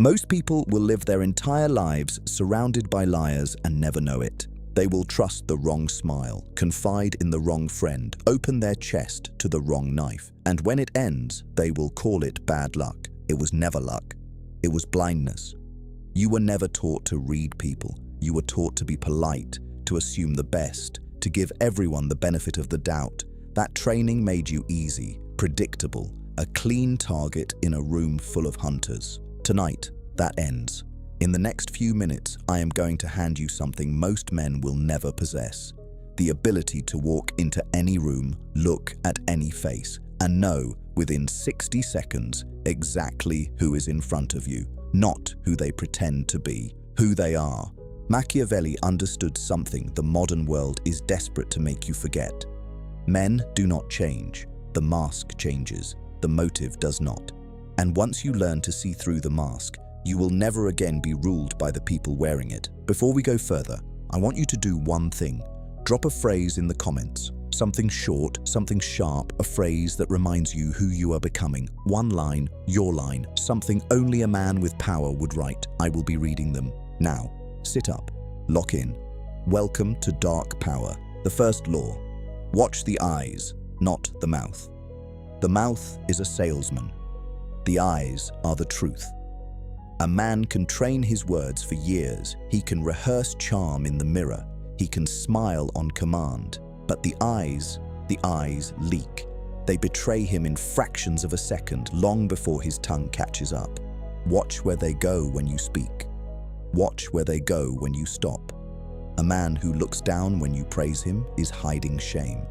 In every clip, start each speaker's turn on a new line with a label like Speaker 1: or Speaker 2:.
Speaker 1: Most people will live their entire lives surrounded by liars and never know it. They will trust the wrong smile, confide in the wrong friend, open their chest to the wrong knife, and when it ends, they will call it bad luck. It was never luck. It was blindness. You were never taught to read people. You were taught to be polite, to assume the best, to give everyone the benefit of the doubt. That training made you easy, predictable, a clean target in a room full of hunters. Tonight, that ends. In the next few minutes, I am going to hand you something most men will never possess. The ability to walk into any room, look at any face, and know within 60 seconds exactly who is in front of you, not who they pretend to be, who they are. Machiavelli understood something the modern world is desperate to make you forget. Men do not change. The mask changes. The motive does not. And once you learn to see through the mask, you will never again be ruled by the people wearing it. Before we go further, I want you to do one thing. Drop a phrase in the comments. Something short, something sharp, a phrase that reminds you who you are becoming. One line, your line, something only a man with power would write. I will be reading them. Now, sit up, lock in. Welcome to Dark Power. The first law. Watch the eyes, not the mouth. The mouth is a salesman. The eyes are the truth. A man can train his words for years. He can rehearse charm in the mirror. He can smile on command. But the eyes leak. They betray him in fractions of a second, long before his tongue catches up. Watch where they go when you speak. Watch where they go when you stop. A man who looks down when you praise him is hiding shame.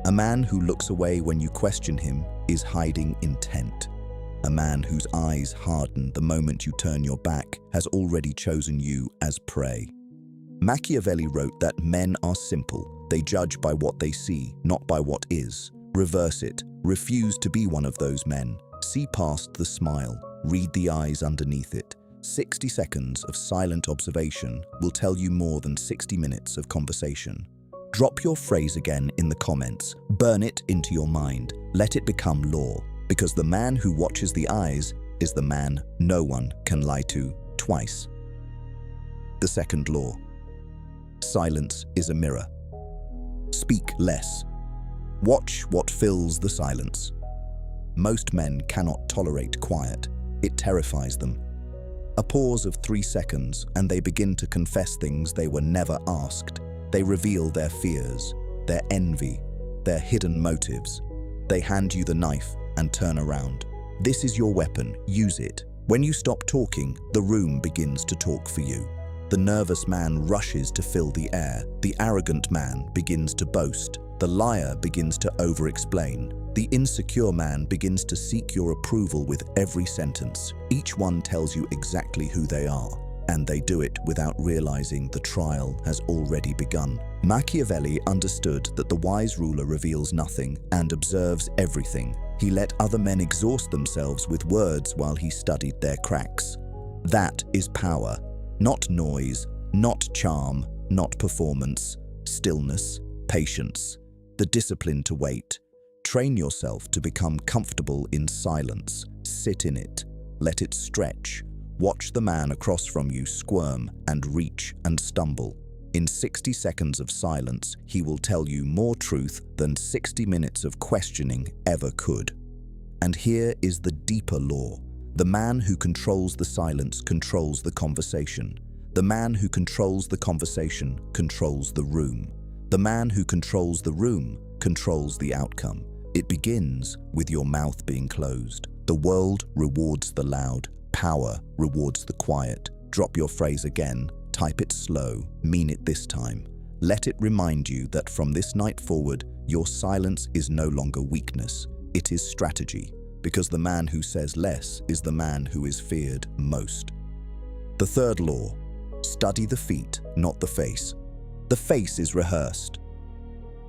Speaker 1: A man who looks away when you question him is hiding intent. A man whose eyes harden the moment you turn your back has already chosen you as prey. Machiavelli wrote that men are simple. They judge by what they see, not by what is. Reverse it. Refuse to be one of those men. See past the smile. Read the eyes underneath it. 60 seconds of silent observation will tell you more than 60 minutes of conversation. Drop your phrase again in the comments. Burn it into your mind. Let it become law. Because the man who watches the eyes is the man no one can lie to twice. The second law. Silence is a mirror. Speak less. Watch what fills the silence. Most men cannot tolerate quiet. It terrifies them. A pause of 3 seconds and they begin to confess things they were never asked. They reveal their fears, their envy, their hidden motives. They hand you the knife and turn around. This is your weapon. Use it. When you stop talking, the room begins to talk for you. The nervous man rushes to fill the air. The arrogant man begins to boast. The liar begins to over-explain. The insecure man begins to seek your approval with every sentence. Each one tells you exactly who they are, and they do it without realizing the trial has already begun. Machiavelli understood that the wise ruler reveals nothing and observes everything. He let other men exhaust themselves with words while he studied their cracks. That is power. Not noise, not charm, not performance. Stillness, patience, the discipline to wait. Train yourself to become comfortable in silence. Sit in it. Let it stretch. Watch the man across from you squirm and reach and stumble. In 60 seconds of silence, he will tell you more truth than 60 minutes of questioning ever could. And here is the deeper law. The man who controls the silence controls the conversation. The man who controls the conversation controls the room. The man who controls the room controls the outcome. It begins with your mouth being closed. The world rewards the loud. Power rewards the quiet. Drop your phrase again. Type it slow. Mean it this time. Let it remind you that from this night forward, your silence is no longer weakness. It is strategy. Because the man who says less is the man who is feared most. The third law. Study the feet, not the face. The face is rehearsed.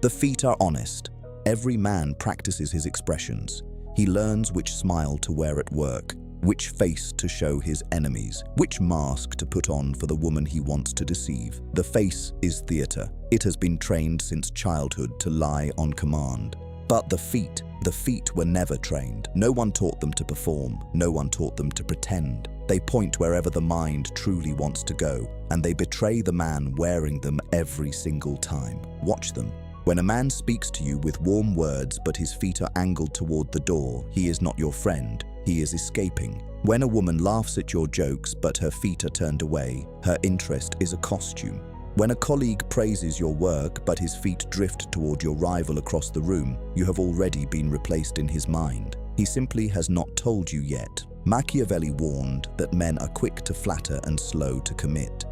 Speaker 1: The feet are honest. Every man practices his expressions. He learns which smile to wear at work, which face to show his enemies, which mask to put on for the woman he wants to deceive. The face is theater. It has been trained since childhood to lie on command. But the feet The feet were never trained. No one taught them to perform. No one taught them to pretend. They point wherever the mind truly wants to go, and they betray the man wearing them every single time. Watch them. When a man speaks to you with warm words but his feet are angled toward the door, he is not your friend, he is escaping. When a woman laughs at your jokes but her feet are turned away, her interest is a costume. When a colleague praises your work but his feet drift toward your rival across the room, you have already been replaced in his mind. He simply has not told you yet. Machiavelli warned that men are quick to flatter and slow to commit.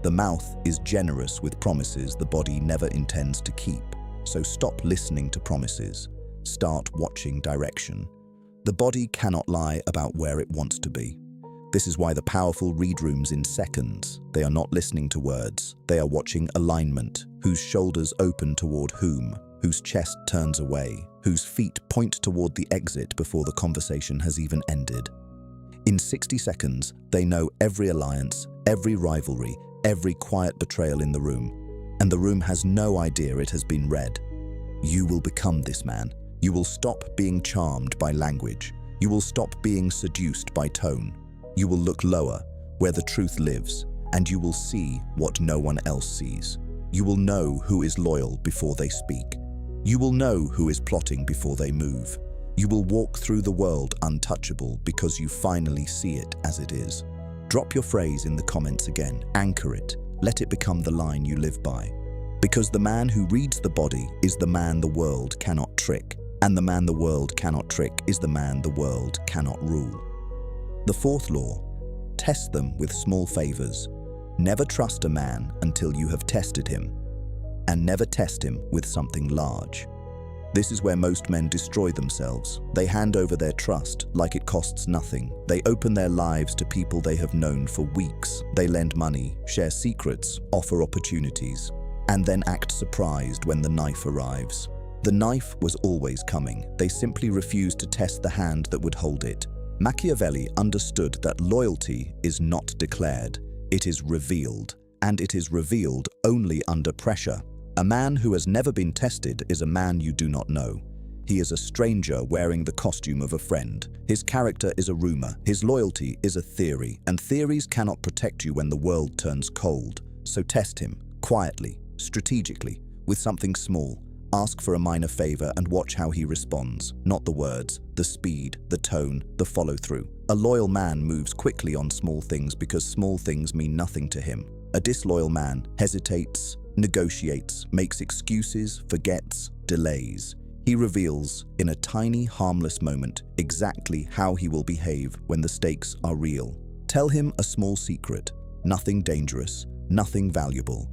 Speaker 1: The mouth is generous with promises the body never intends to keep. So stop listening to promises. Start watching direction. The body cannot lie about where it wants to be. This is why the powerful read rooms in seconds. They are not listening to words. They are watching alignment, whose shoulders open toward whom, whose chest turns away, whose feet point toward the exit before the conversation has even ended. In 60 seconds, they know every alliance, every rivalry, every quiet betrayal in the room, and the room has no idea it has been read. You will become this man. You will stop being charmed by language. You will stop being seduced by tone. You will look lower, where the truth lives, and you will see what no one else sees. You will know who is loyal before they speak. You will know who is plotting before they move. You will walk through the world untouchable because you finally see it as it is. Drop your phrase in the comments again. Anchor it. Let it become the line you live by. Because the man who reads the body is the man the world cannot trick, and the man the world cannot trick is the man the world cannot rule. The fourth law: test them with small favors. Never trust a man until you have tested him, and never test him with something large. This is where most men destroy themselves. They hand over their trust like it costs nothing. They open their lives to people they have known for weeks. They lend money, share secrets, offer opportunities, and then act surprised when the knife arrives. The knife was always coming. They simply refused to test the hand that would hold it. Machiavelli understood that loyalty is not declared, it is revealed, and it is revealed only under pressure. A man who has never been tested is a man you do not know. He is a stranger wearing the costume of a friend. His character is a rumor. His loyalty is a theory, and theories cannot protect you when the world turns cold. So test him, quietly, strategically, with something small. Ask for a minor favor and watch how he responds. Not the words, the speed, the tone, the follow-through. A loyal man moves quickly on small things because small things mean nothing to him. A disloyal man hesitates, negotiates, makes excuses, forgets, delays. He reveals, in a tiny, harmless moment, exactly how he will behave when the stakes are real. Tell him a small secret, nothing dangerous, nothing valuable,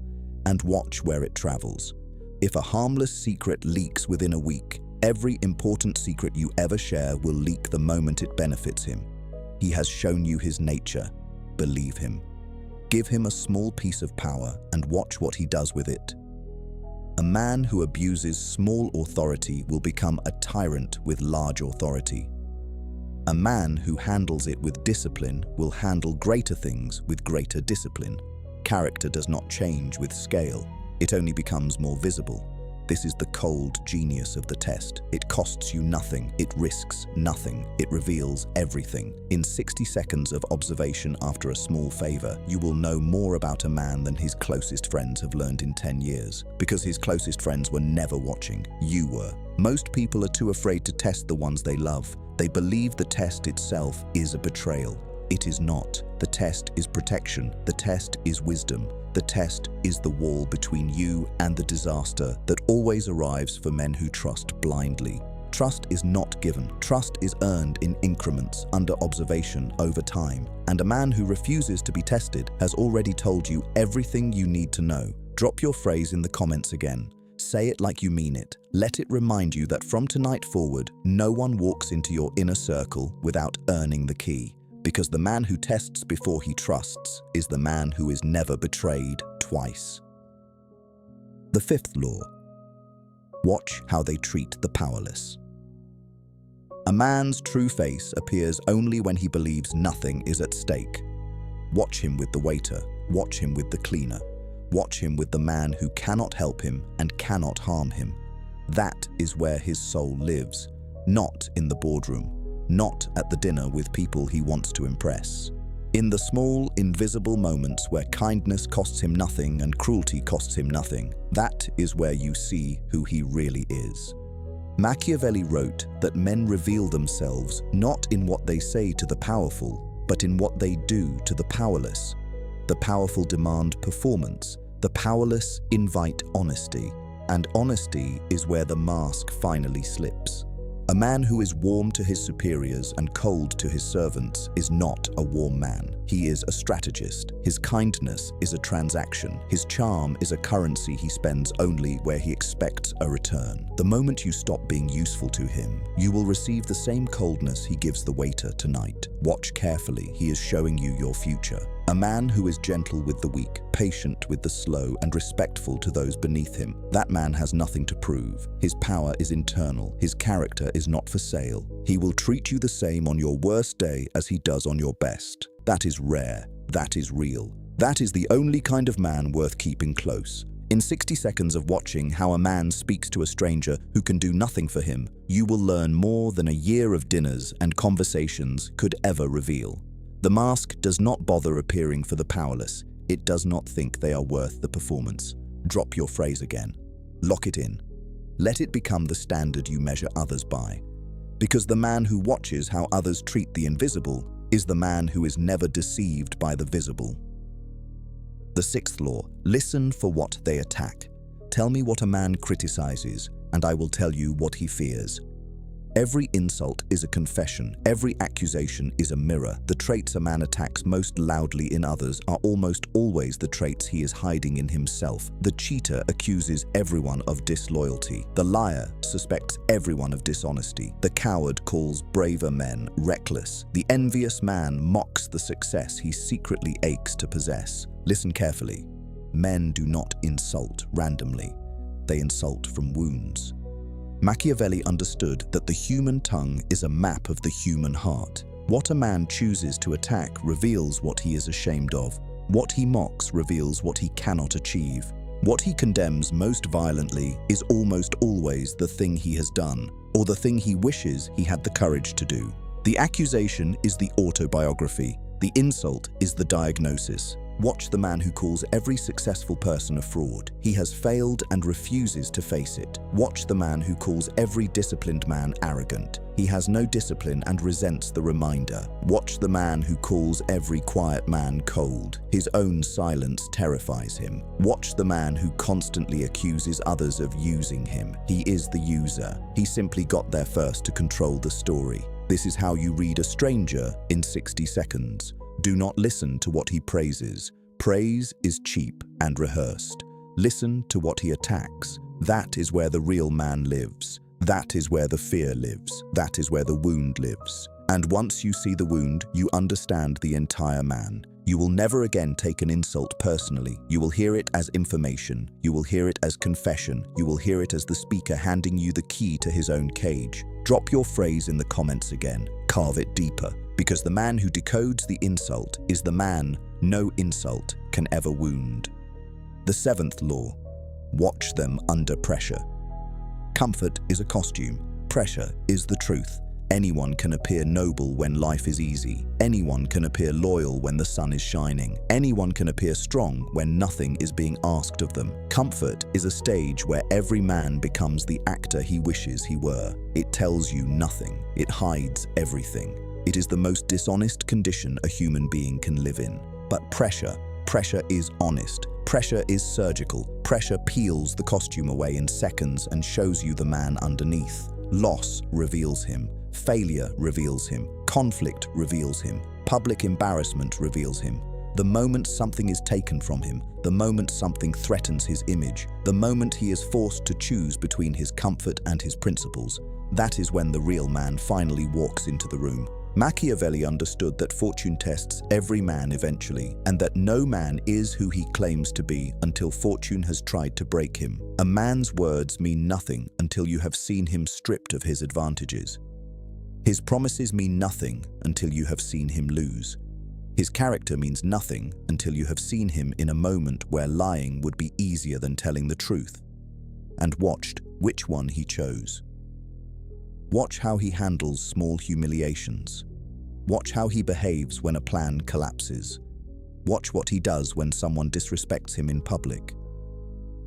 Speaker 1: and watch where it travels. If a harmless secret leaks within a week, every important secret you ever share will leak the moment it benefits him. He has shown you his nature. Believe him. Give him a small piece of power and watch what he does with it. A man who abuses small authority will become a tyrant with large authority. A man who handles it with discipline will handle greater things with greater discipline. Character does not change with scale. It only becomes more visible. This is the cold genius of the test. It costs you nothing. It risks nothing. It reveals everything. In 60 seconds of observation after a small favor, you will know more about a man than his closest friends have learned in 10 years. Because his closest friends were never watching. You were. Most people are too afraid to test the ones they love. They believe the test itself is a betrayal. It is not. The test is protection. The test is wisdom. The test is the wall between you and the disaster that always arrives for men who trust blindly. Trust is not given. Trust is earned in increments under observation over time. And a man who refuses to be tested has already told you everything you need to know. Drop your phrase in the comments again. Say it like you mean it. Let it remind you that from tonight forward, no one walks into your inner circle without earning the key. Because the man who tests before he trusts is the man who is never betrayed twice. The fifth law: watch how they treat the powerless. A man's true face appears only when he believes nothing is at stake. Watch him with the waiter, watch him with the cleaner, watch him with the man who cannot help him and cannot harm him. That is where his soul lives. not in the boardroom, not at the dinner with people he wants to impress. In the small, invisible moments where kindness costs him nothing and cruelty costs him nothing, that is where you see who he really is. Machiavelli wrote that men reveal themselves not in what they say to the powerful, but in what they do to the powerless. The powerful demand performance, the powerless invite honesty, and honesty is where the mask finally slips. A man who is warm to his superiors and cold to his servants is not a warm man. He is a strategist. His kindness is a transaction. His charm is a currency he spends only where he expects a return. The moment you stop being useful to him, you will receive the same coldness he gives the waiter tonight. Watch carefully, he is showing you your future. A man who is gentle with the weak, patient with the slow, and respectful to those beneath him, that man has nothing to prove. His power is internal. His character is not for sale. He will treat you the same on your worst day as he does on your best. That is rare. That is real. That is the only kind of man worth keeping close. In 60 seconds of watching how a man speaks to a stranger who can do nothing for him, you will learn more than a year of dinners and conversations could ever reveal. The mask does not bother appearing for the powerless. It does not think they are worth the performance. Drop your phrase again. Lock it in. Let it become the standard you measure others by. Because the man who watches how others treat the invisible is the man who is never deceived by the visible. The sixth law: listen for what they attack. Tell me what a man criticizes, and I will tell you what he fears. Every insult is a confession. Every accusation is a mirror. The traits a man attacks most loudly in others are almost always the traits he is hiding in himself. The cheater accuses everyone of disloyalty. The liar suspects everyone of dishonesty. The coward calls braver men reckless. The envious man mocks the success he secretly aches to possess. Listen carefully. Men do not insult randomly. They insult from wounds. Machiavelli understood that the human tongue is a map of the human heart. What a man chooses to attack reveals what he is ashamed of. What he mocks reveals what he cannot achieve. What he condemns most violently is almost always the thing he has done, or the thing he wishes he had the courage to do. The accusation is the autobiography. The insult is the diagnosis. Watch the man who calls every successful person a fraud. He has failed and refuses to face it. Watch the man who calls every disciplined man arrogant. He has no discipline and resents the reminder. Watch the man who calls every quiet man cold. His own silence terrifies him. Watch the man who constantly accuses others of using him. He is the user. He simply got there first to control the story. This is how you read a stranger in 60 seconds. Do not listen to what he praises. Praise is cheap and rehearsed. Listen to what he attacks. That is where the real man lives. That is where the fear lives. That is where the wound lives. And once you see the wound, you understand the entire man. You will never again take an insult personally. You will hear it as information. You will hear it as confession. You will hear it as the speaker handing you the key to his own cage. Drop your phrase in the comments again. Carve it deeper. Because the man who decodes the insult is the man no insult can ever wound. The seventh law: watch them under pressure. Comfort is a costume. Pressure is the truth. Anyone can appear noble when life is easy. Anyone can appear loyal when the sun is shining. Anyone can appear strong when nothing is being asked of them. Comfort is a stage where every man becomes the actor he wishes he were. It tells you nothing. It hides everything. It is the most dishonest condition a human being can live in. But pressure is honest. Pressure is surgical. Pressure peels the costume away in seconds and shows you the man underneath. Loss reveals him. Failure reveals him. Conflict reveals him. Public embarrassment reveals him. The moment something is taken from him, the moment something threatens his image, the moment he is forced to choose between his comfort and his principles, that is when the real man finally walks into the room. Machiavelli understood that fortune tests every man eventually, and that no man is who he claims to be until fortune has tried to break him. A man's words mean nothing until you have seen him stripped of his advantages. His promises mean nothing until you have seen him lose. His character means nothing until you have seen him in a moment where lying would be easier than telling the truth, and watched which one he chose. Watch how he handles small humiliations. Watch how he behaves when a plan collapses. Watch what he does when someone disrespects him in public.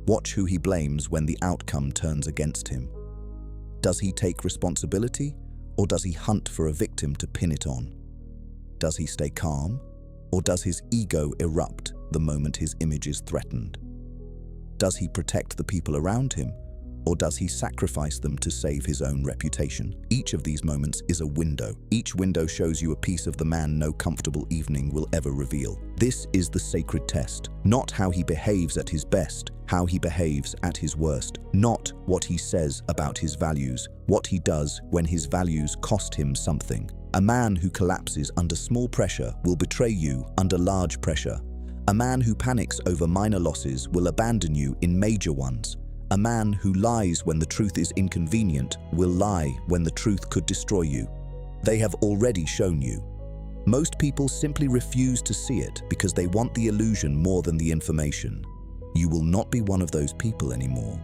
Speaker 1: Watch who he blames when the outcome turns against him. Does he take responsibility, or does he hunt for a victim to pin it on? Does he stay calm, or does his ego erupt the moment his image is threatened? Does he protect the people around him, or does he sacrifice them to save his own reputation? Each of these moments is a window. Each window shows you a piece of the man no comfortable evening will ever reveal. This is the sacred test. Not how he behaves at his best, how he behaves at his worst. Not what he says about his values, what he does when his values cost him something. A man who collapses under small pressure will betray you under large pressure. A man who panics over minor losses will abandon you in major ones. A man who lies when the truth is inconvenient will lie when the truth could destroy you. They have already shown you. Most people simply refuse to see it because they want the illusion more than the information. You will not be one of those people anymore.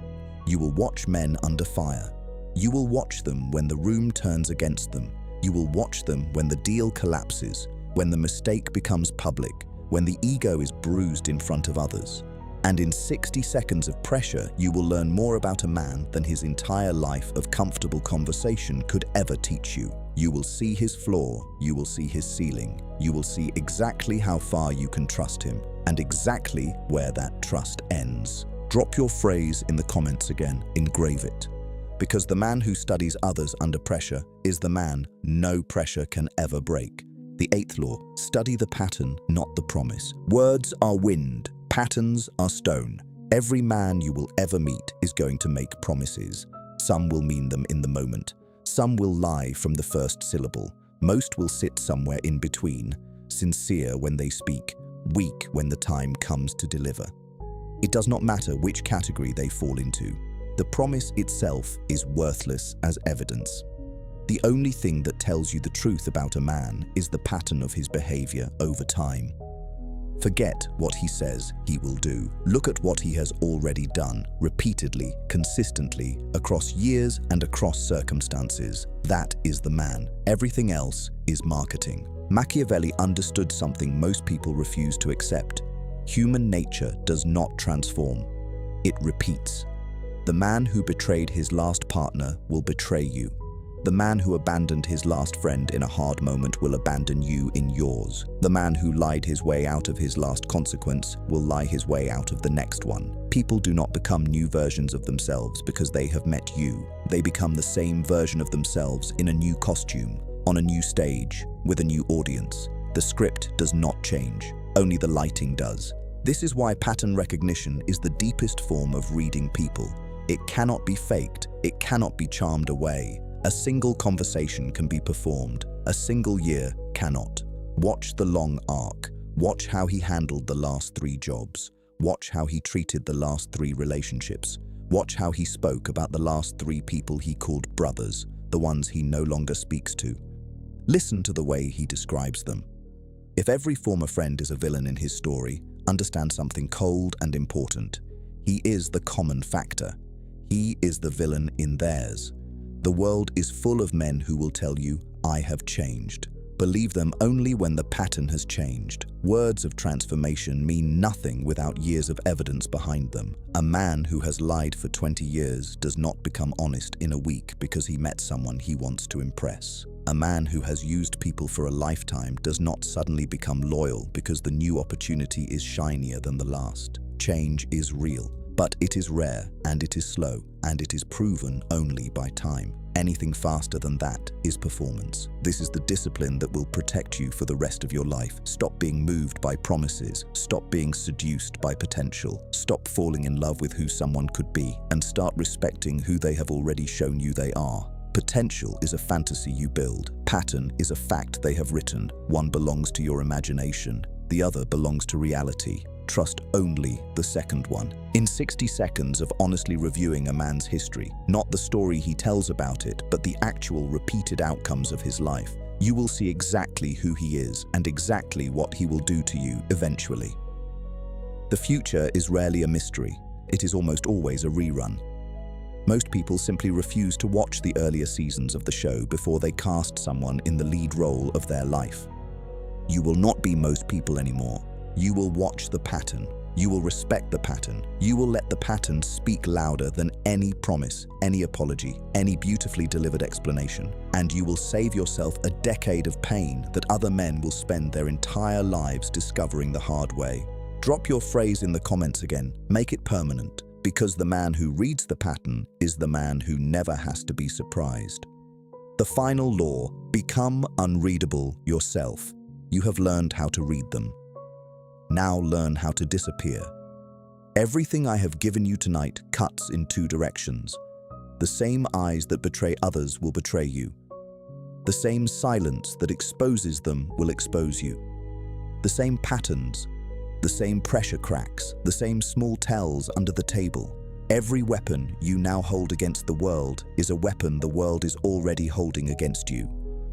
Speaker 1: You will watch men under fire. You will watch them when the room turns against them. You will watch them when the deal collapses, when the mistake becomes public, when the ego is bruised in front of others. And in 60 seconds of pressure, you will learn more about a man than his entire life of comfortable conversation could ever teach you. You will see his flaw, you will see his ceiling, you will see exactly how far you can trust him, and exactly where that trust ends. Drop your phrase in the comments again, engrave it. Because the man who studies others under pressure is the man no pressure can ever break. The 8th law, study the pattern, not the promise. Words are wind. Patterns are stone. Every man you will ever meet is going to make promises. Some will mean them in the moment. Some will lie from the first syllable. Most will sit somewhere in between, sincere when they speak, weak when the time comes to deliver. It does not matter which category they fall into. The promise itself is worthless as evidence. The only thing that tells you the truth about a man is the pattern of his behavior over time. Forget what he says he will do. Look at what he has already done, repeatedly, consistently, across years and across circumstances. That is the man. Everything else is marketing. Machiavelli understood something most people refuse to accept. Human nature does not transform. It repeats. The man who betrayed his last partner will betray you. The man who abandoned his last friend in a hard moment will abandon you in yours. The man who lied his way out of his last consequence will lie his way out of the next one. People do not become new versions of themselves because they have met you. They become the same version of themselves in a new costume, on a new stage, with a new audience. The script does not change, only the lighting does. This is why pattern recognition is the deepest form of reading people. It cannot be faked, it cannot be charmed away. A single conversation can be performed, a single year cannot. Watch the long arc. Watch how he handled the last 3 jobs. Watch how he treated the last 3 relationships. Watch how he spoke about the last 3 people he called brothers, the ones he no longer speaks to. Listen to the way he describes them. If every former friend is a villain in his story, understand something cold and important. He is the common factor. He is the villain in theirs. The world is full of men who will tell you, I have changed. Believe them only when the pattern has changed. Words of transformation mean nothing without years of evidence behind them. A man who has lied for 20 years does not become honest in a week because he met someone he wants to impress. A man who has used people for a lifetime does not suddenly become loyal because the new opportunity is shinier than the last. Change is real. But it is rare, and it is slow, and it is proven only by time. Anything faster than that is performance. This is the discipline that will protect you for the rest of your life. Stop being moved by promises. Stop being seduced by potential. Stop falling in love with who someone could be, and start respecting who they have already shown you they are. Potential is a fantasy you build. Pattern is a fact they have written. One belongs to your imagination. The other belongs to reality. Trust only the second one. In 60 seconds of honestly reviewing a man's history, not the story he tells about it, but the actual repeated outcomes of his life, you will see exactly who he is and exactly what he will do to you eventually. The future is rarely a mystery. It is almost always a rerun. Most people simply refuse to watch the earlier seasons of the show before they cast someone in the lead role of their life. You will not be most people anymore. You will watch the pattern. You will respect the pattern. You will let the pattern speak louder than any promise, any apology, any beautifully delivered explanation. And you will save yourself a decade of pain that other men will spend their entire lives discovering the hard way. Drop your phrase in the comments again. Make it permanent. Because the man who reads the pattern is the man who never has to be surprised. The final law: become unreadable yourself. You have learned how to read them. Now learn how to disappear. Everything I have given you tonight cuts in two directions. The same eyes that betray others will betray you. The same silence that exposes them will expose you. The same patterns, the same pressure cracks, the same small tells under the table. Every weapon you now hold against the world is a weapon the world is already holding against you.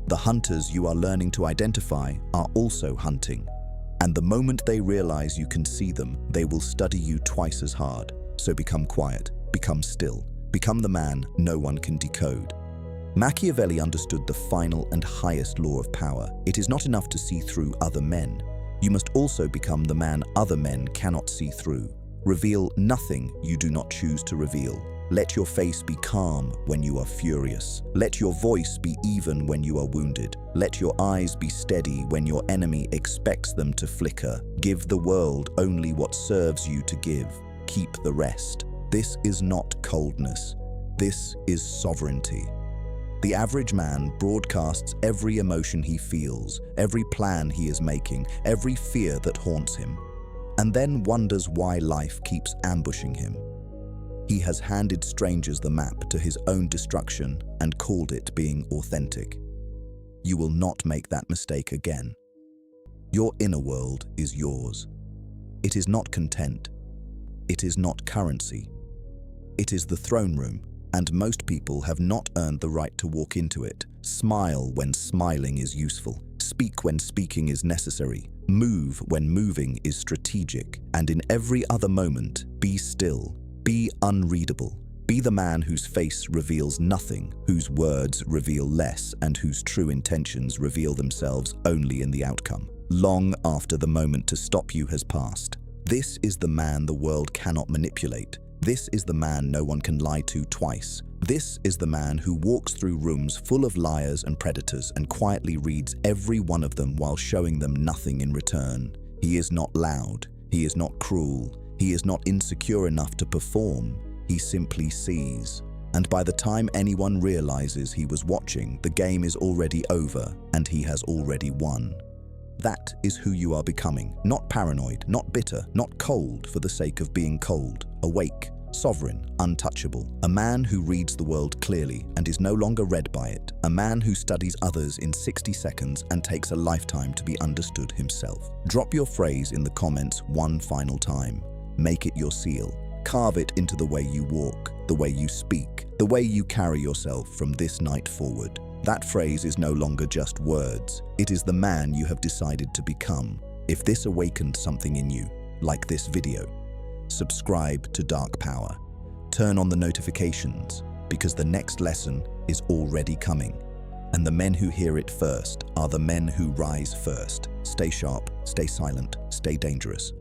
Speaker 1: The hunters you are learning to identify are also hunting. And the moment they realize you can see them, they will study you twice as hard. So become quiet, become still, become the man no one can decode. Machiavelli understood the final and highest law of power. It is not enough to see through other men. You must also become the man other men cannot see through. Reveal nothing you do not choose to reveal. Let your face be calm when you are furious. Let your voice be even when you are wounded. Let your eyes be steady when your enemy expects them to flicker. Give the world only what serves you to give. Keep the rest. This is not coldness. This is sovereignty. The average man broadcasts every emotion he feels, every plan he is making, every fear that haunts him, and then wonders why life keeps ambushing him. He has handed strangers the map to his own destruction and called it being authentic. You will not make that mistake again. Your inner world is yours. It is not content. It is not currency. It is the throne room, and most people have not earned the right to walk into it. Smile when smiling is useful. Speak when speaking is necessary. Move when moving is strategic. And in every other moment, be still. Be unreadable. Be the man whose face reveals nothing, whose words reveal less, and whose true intentions reveal themselves only in the outcome, long after the moment to stop you has passed. This is the man the world cannot manipulate. This is the man no one can lie to twice. This is the man who walks through rooms full of liars and predators and quietly reads every one of them while showing them nothing in return. He is not loud. He is not cruel. He is not insecure enough to perform. He simply sees. And by the time anyone realizes he was watching, the game is already over and he has already won. That is who you are becoming. Not paranoid, not bitter, not cold for the sake of being cold. Awake, sovereign, untouchable. A man who reads the world clearly and is no longer read by it. A man who studies others in 60 seconds and takes a lifetime to be understood himself. Drop your phrase in the comments one final time. Make it your seal. Carve it into the way you walk, the way you speak, the way you carry yourself from this night forward. That phrase is no longer just words. It is the man you have decided to become. If this awakened something in you, like this video, subscribe to Dark Power. Turn on the notifications, because the next lesson is already coming. And the men who hear it first are the men who rise first. Stay sharp, stay silent, stay dangerous.